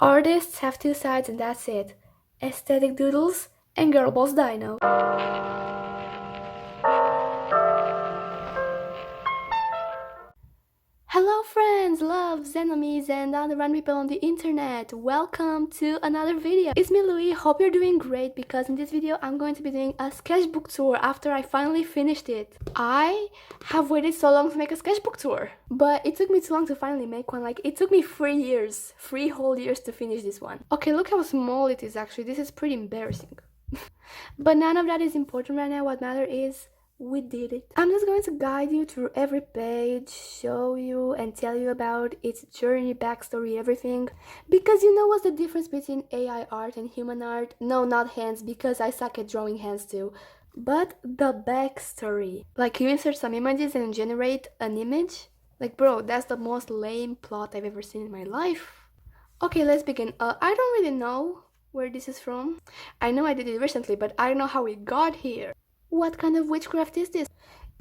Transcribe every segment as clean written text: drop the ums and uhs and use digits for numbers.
Artists have two sides and that's it. Aesthetic doodles and girl boss dino. Hello friends, loves, enemies, and other random people on the internet. Welcome to another video. It's me Louis, hope you're doing great because in this video I'm going to be doing a sketchbook tour after I finally finished it. I have waited so long to make a sketchbook tour, but it took me too long to finally make one. Like, it took me 3 whole years to finish this one. Okay, look how small it is actually. This is pretty embarrassing. But none of that is important right now. What matters is we did it. I'm just going to guide you through every page, show you and tell you about its journey, backstory, everything. Because you know what's the difference between AI art and human art? No, not hands, because I suck at drawing hands too. But the backstory. Like, you insert some images and generate an image. Like, bro, that's the most lame plot I've ever seen in my life. Okay, let's begin. I don't really know where this is from. I know I did it recently, but I don't know how it got here. What kind of witchcraft is this?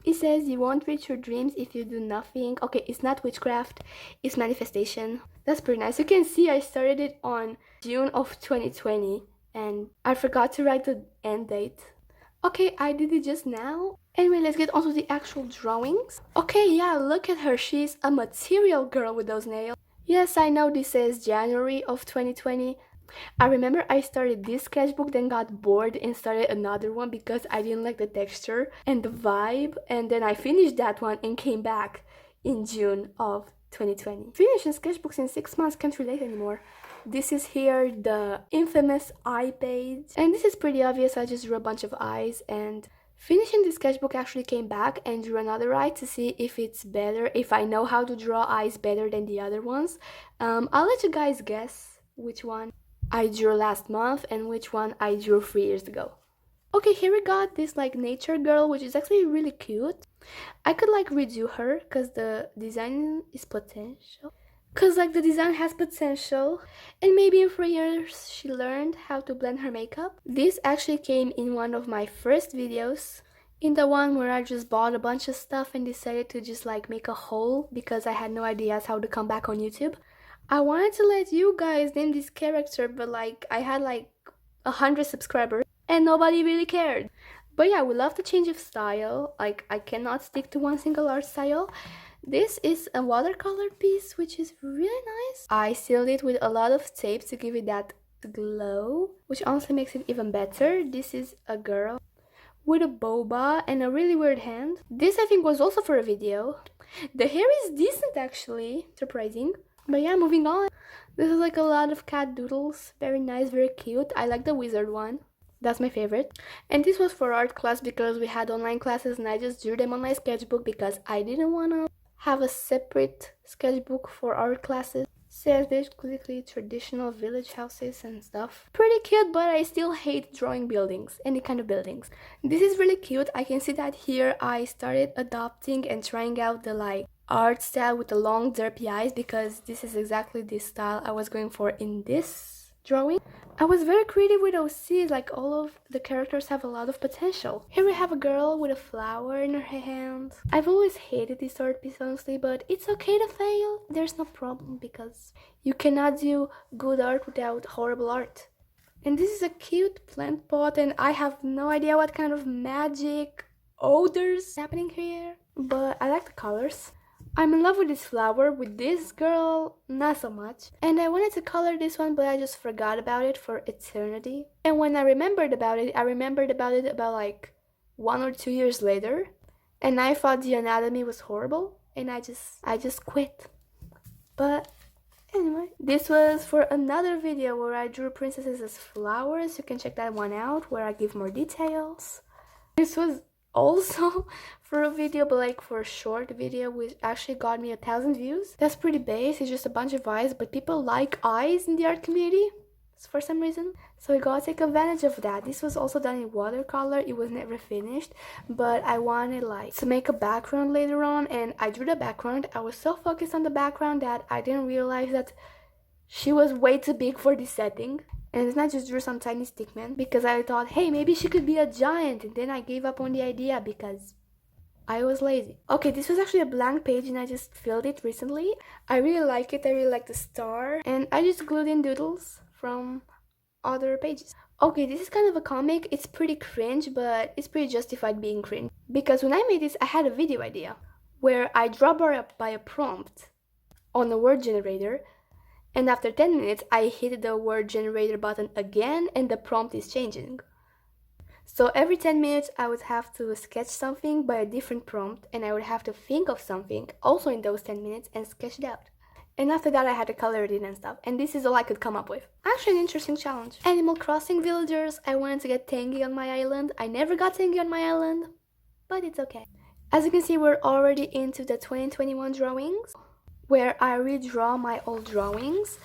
It says you won't reach your dreams if you do nothing. Okay, it's not witchcraft, it's manifestation. That's pretty nice. You can see I started it on June of 2020 and I forgot to write the end date. Okay, I did it just now. Anyway, let's get on to the actual drawings. Okay, yeah, look at her. She's a material girl with those nails. Yes, I know this says January of 2020. I remember I started this sketchbook, then got bored and started another one because I didn't like the texture and the vibe, and then I finished that one and came back in June of 2020. Finishing sketchbooks in 6 months, can't relate anymore. This is here the infamous eye page, and this is pretty obvious. I just drew a bunch of eyes, and finishing the sketchbook actually came back and drew another eye to see if it's better, if I know how to draw eyes better than the other ones. I'll let you guys guess which one I drew last month and which one I drew 3 years ago. Okay, here we got this like nature girl, which is actually really cute. I could like redo her because the design is potential. Because like the design has potential, and maybe in 3 years she learned how to blend her makeup. This actually came in one of my first videos, in the one where I just bought a bunch of stuff and decided to just like make a haul because I had no ideas how to come back on YouTube. I wanted to let you guys name this character, but like I had like 100 subscribers and nobody really cared. But yeah, we love the change of style. Like, I cannot stick to one single art style. This is a watercolor piece, which is really nice. I sealed it with a lot of tape to give it that glow, which honestly makes it even better. This is a girl with a boba and a really weird hand. This I think was also for a video. The hair is decent actually, surprising. But yeah, moving on. This is like a lot of cat doodles. Very nice, very cute. I like the wizard one. That's my favorite. And this was for art class because we had online classes and I just drew them on my sketchbook because I didn't want to have a separate sketchbook for art classes. Says basically traditional village houses and stuff. Pretty cute, but I still hate drawing buildings, any kind of buildings. This is really cute. I can see that here I started adopting and trying out the like art style with the long derpy eyes because this is exactly the style I was going for in this drawing. I was very creative with OCs, like all of the characters have a lot of potential. Here we have a girl with a flower in her hand. I've always hated this art piece honestly, but it's okay to fail. There's no problem because you cannot do good art without horrible art. And this is a cute plant pot and I have no idea what kind of magic odors happening here, but I like the colors. I'm in love with this flower. With this girl, not so much. And I wanted to color this one, but I just forgot about it for eternity. And when I remembered about it about like 1 or 2 years later. And I thought the anatomy was horrible. And I just quit. But anyway, this was for another video where I drew princesses as flowers. You can check that one out where I give more details. This was also for a video, but like for a short video, which actually got me 1,000 views. That's pretty base. It's just a bunch of eyes, but people like eyes in the art community for some reason, so I gotta take advantage of that. This was also done in watercolor. It was never finished, but I wanted like to make a background later on, and I drew the background. I was so focused on the background that I didn't realize that she was way too big for this setting. And then I just drew some tiny stickman because I thought, hey, maybe she could be a giant. And then I gave up on the idea because I was lazy. Okay, this was actually a blank page and I just filled it recently. I really like it. I really like the star. And I just glued in doodles from other pages. Okay, this is kind of a comic. It's pretty cringe, but it's pretty justified being cringe. Because when I made this, I had a video idea where I draw by a prompt on a word generator, and after 10 minutes I hit the word generator button again and the prompt is changing. So every 10 minutes I would have to sketch something by a different prompt, and I would have to think of something also in those 10 minutes and sketch it out. And after that I had to color it in and stuff, and this is all I could come up with. Actually an interesting challenge. Animal Crossing villagers, I wanted to get Tangy on my island. I never got Tangy on my island, but it's okay. As you can see, we're already into the 2021 drawings, where I redraw my old drawings.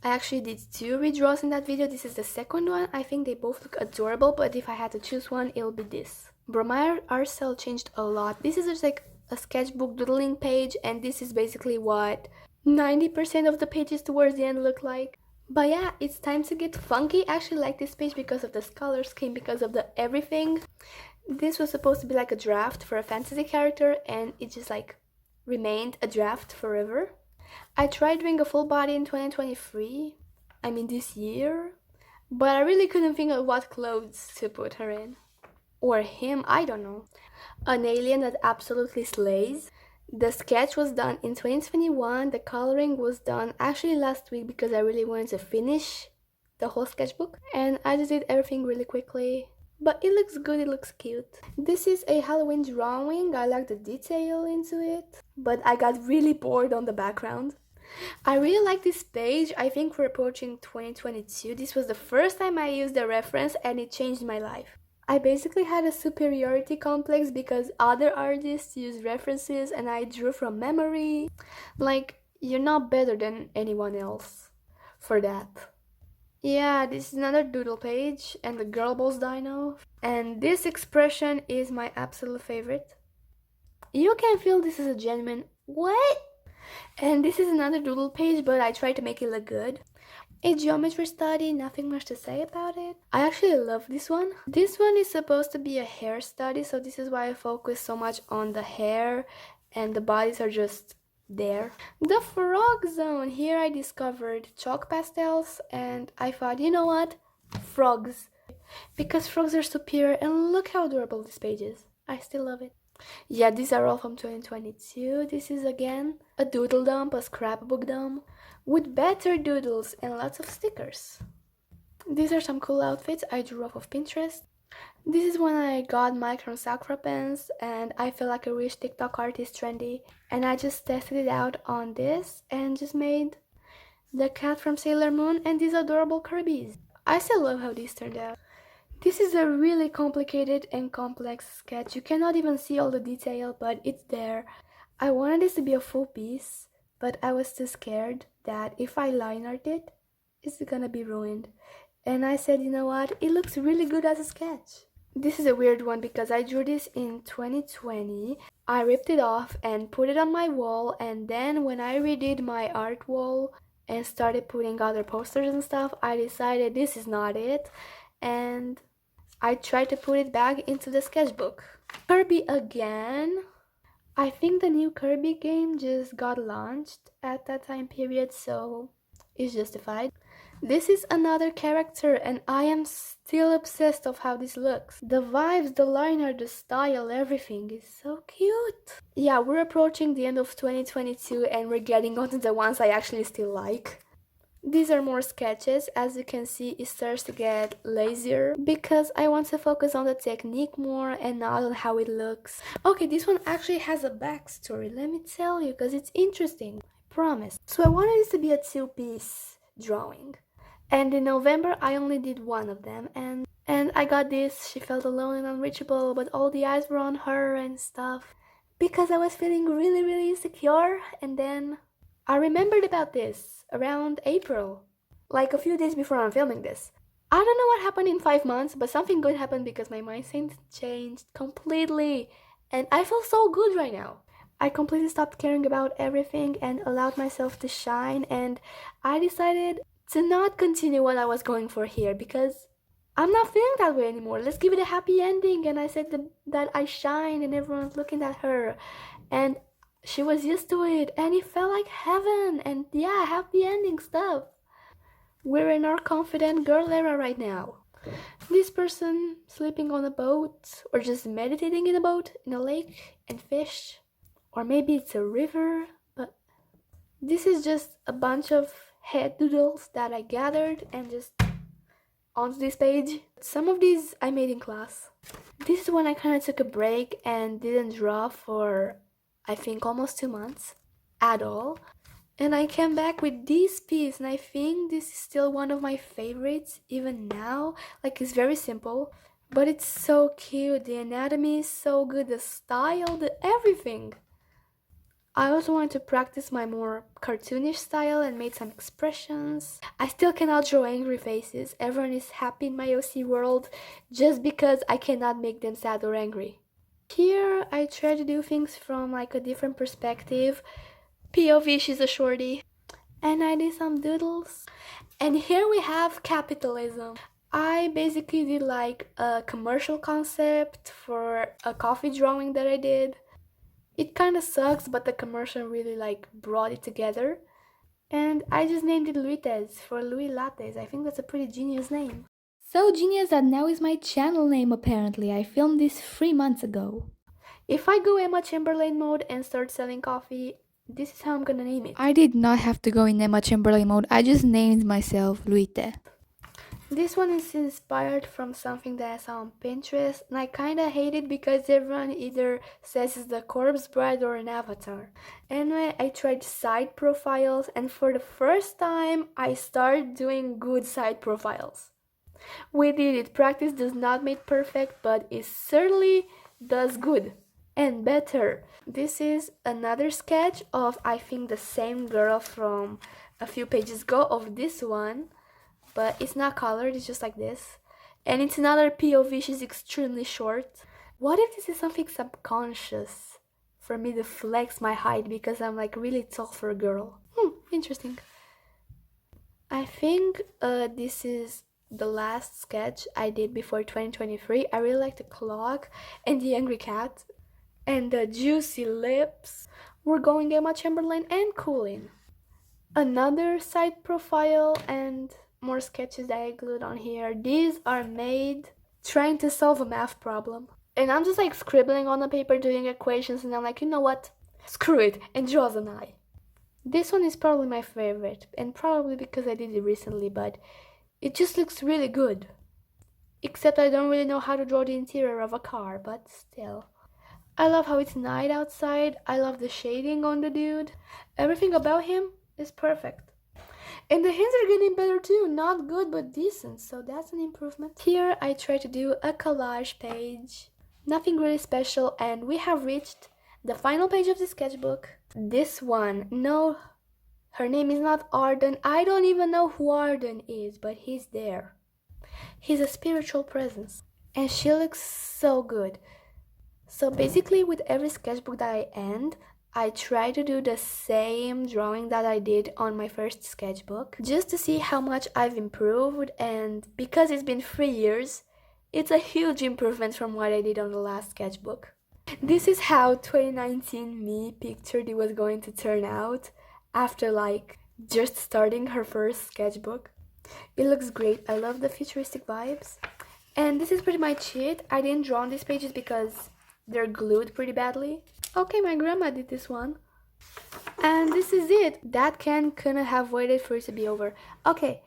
I actually did 2 redraws in that video. This is the second one. I think they both look adorable, but if I had to choose one, it'll be this. Bro, my art style changed a lot. This is just like a sketchbook doodling page, and this is basically what 90% of the pages towards the end look like. But yeah, it's time to get funky. I actually like this page because of the color scheme, because of the everything. This was supposed to be like a draft for a fantasy character, and it just like remained a draft forever. I tried doing a full body in 2023, I mean this year, but I really couldn't think of what clothes to put her in. Or him, I don't know. An alien that absolutely slays. The sketch was done in 2021, the coloring was done actually last week because I really wanted to finish the whole sketchbook, and I just did everything really quickly. But it looks good, it looks cute. This is a Halloween drawing. I like the detail into it, but I got really bored on the background. I really like this page. I think we're approaching 2022. This was the first time I used the reference and it changed my life. I basically had a superiority complex because other artists use references and I drew from memory. Like, you're not better than anyone else for that. Yeah, this is another doodle page and the girl boss dino. And this expression is my absolute favorite. You can feel this is a genuine what? And this is another doodle page, but I tried to make it look good. A geometry study, nothing much to say about it. I actually love this one. This one is supposed to be a hair study, so this is why I focus so much on the hair and the bodies are just there. The frog zone. Here I discovered chalk pastels and I thought, you know what? Frogs. Because frogs are superior, and look how adorable this page is. I still love it. Yeah, these are all from 2022. This is again a doodle dump, a scrapbook dump, with better doodles and lots of stickers. These are some cool outfits I drew off of Pinterest. This is when I got Micron Sakura pens and I feel like a rich TikTok artist trendy, and I just tested it out on this and just made the cat from Sailor Moon and these adorable Kirby's. I still love how these turned out. This is a really complicated and complex sketch. You cannot even see all the detail, but it's there. I wanted this to be a full piece, but I was too scared that if I line art it, it's gonna be ruined. And I said, you know what, it looks really good as a sketch. This is a weird one because I drew this in 2020. I ripped it off and put it on my wall, and then when I redid my art wall and started putting other posters and stuff, I decided this is not it, and I tried to put it back into the sketchbook. Kirby again. I think the new Kirby game just got launched at that time period, so it's justified. This is another character and I am still obsessed of how this looks. The vibes, the line art, the style, everything is so cute. Yeah, we're approaching the end of 2022 and we're getting onto the ones I actually still like. These are more sketches. As you can see, it starts to get lazier because I want to focus on the technique more and not on how it looks. Okay, this one actually has a backstory, let me tell you, because it's interesting, I promise. So I wanted this to be a 2-piece drawing. And in November, I only did one of them, and I got this. She felt alone and unreachable, but all the eyes were on her and stuff. Because I was feeling really, really insecure, and then I remembered about this around April, like a few days before I'm filming this. I don't know what happened in 5 months, but something good happened because my mindset changed completely, and I feel so good right now. I completely stopped caring about everything and allowed myself to shine, and I decided to not continue what I was going for here because I'm not feeling that way anymore. Let's give it a happy ending. And I said that I shine and everyone's looking at her. And she was used to it. And it felt like heaven. And yeah, happy ending stuff. We're in our confident girl era right now. This person sleeping on a boat or just meditating in a boat, in a lake and fish. Or maybe it's a river. But this is just a bunch of head doodles that I gathered and just onto this page. Some of these I made in class. This is when I kind of took a break and didn't draw for I think almost 2 months at all. And I came back with this piece and I think this is still one of my favorites even now. Like, it's very simple, but it's so cute. The anatomy is so good, the style, the everything. I also wanted to practice my more cartoonish style and made some expressions. I still cannot draw angry faces. Everyone is happy in my OC world just because I cannot make them sad or angry. Here I try to do things from like a different perspective. POV, she's a shorty. And I did some doodles. And here we have capitalism. I basically did like a commercial concept for a coffee drawing that I did. It kind of sucks, but the commercial really like brought it together. And I just named it Luites for Louis Lattes. I think that's a pretty genius name. So genius that now is my channel name apparently. I filmed this 3 months ago. If I go Emma Chamberlain mode and start selling coffee, this is how I'm gonna name it. I did not have to go in Emma Chamberlain mode. I just named myself Luite. This one is inspired from something that I saw on Pinterest, and I kinda hate it because everyone either says it's the corpse bride or an avatar. Anyway, I tried side profiles, and for the first time, I started doing good side profiles. We did it. Practice does not make perfect, but it certainly does good and better. This is another sketch of, I think, the same girl from a few pages ago of this one. But it's not colored, it's just like this. And it's another POV, she's extremely short. What if this is something subconscious for me to flex my height because I'm like really tall for a girl? Interesting. I think this is the last sketch I did before 2023. I really like the clock and the angry cat and the juicy lips. We're going Emma Chamberlain and Coolin. Another side profile and more sketches that I glued on here. These are made trying to solve a math problem. And I'm just like scribbling on the paper doing equations and I'm like, you know what? Screw it, and draws an eye. This one is probably my favorite and probably because I did it recently, but it just looks really good. Except I don't really know how to draw the interior of a car, but still. I love how it's night outside. I love the shading on the dude. Everything about him is perfect. And the hands are getting better too, not good but decent, so that's an improvement. Here I try to do a collage page, nothing really special, and we have reached the final page of the sketchbook. This one, no, her name is not Arden. I don't even know who Arden is, but he's there. He's a spiritual presence, and she looks so good. So basically with every sketchbook that I end, I try to do the same drawing that I did on my first sketchbook, just to see how much I've improved, and because it's been 3 years, it's a huge improvement from what I did on the last sketchbook. This is how 2019 me pictured it was going to turn out after like just starting her first sketchbook. It looks great. I love the futuristic vibes. And this is pretty much it. I didn't draw on these pages because they're glued pretty badly. Okay, my grandma did this one. And this is it. That couldn't have waited for it to be over. Okay,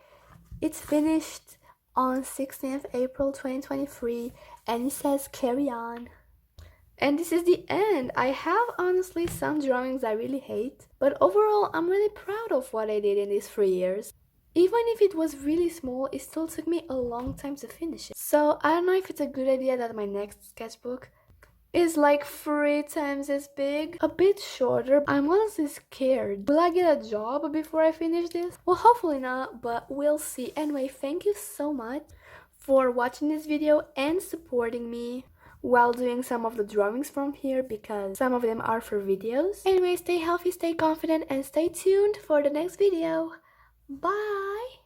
it's finished on 16th April 2023 and it says carry on. And this is the end. I have honestly some drawings I really hate, but overall I'm really proud of what I did in these 3 years. Even if it was really small, it still took me a long time to finish it. So I don't know if it's a good idea that my next sketchbook is like 3 times as big, a bit shorter. I'm honestly scared. Will I get a job before I finish this? Well, hopefully not, but we'll see. Anyway, thank you so much for watching this video and supporting me while doing some of the drawings from here because some of them are for videos. Anyway, stay healthy, stay confident, and stay tuned for the next video. Bye!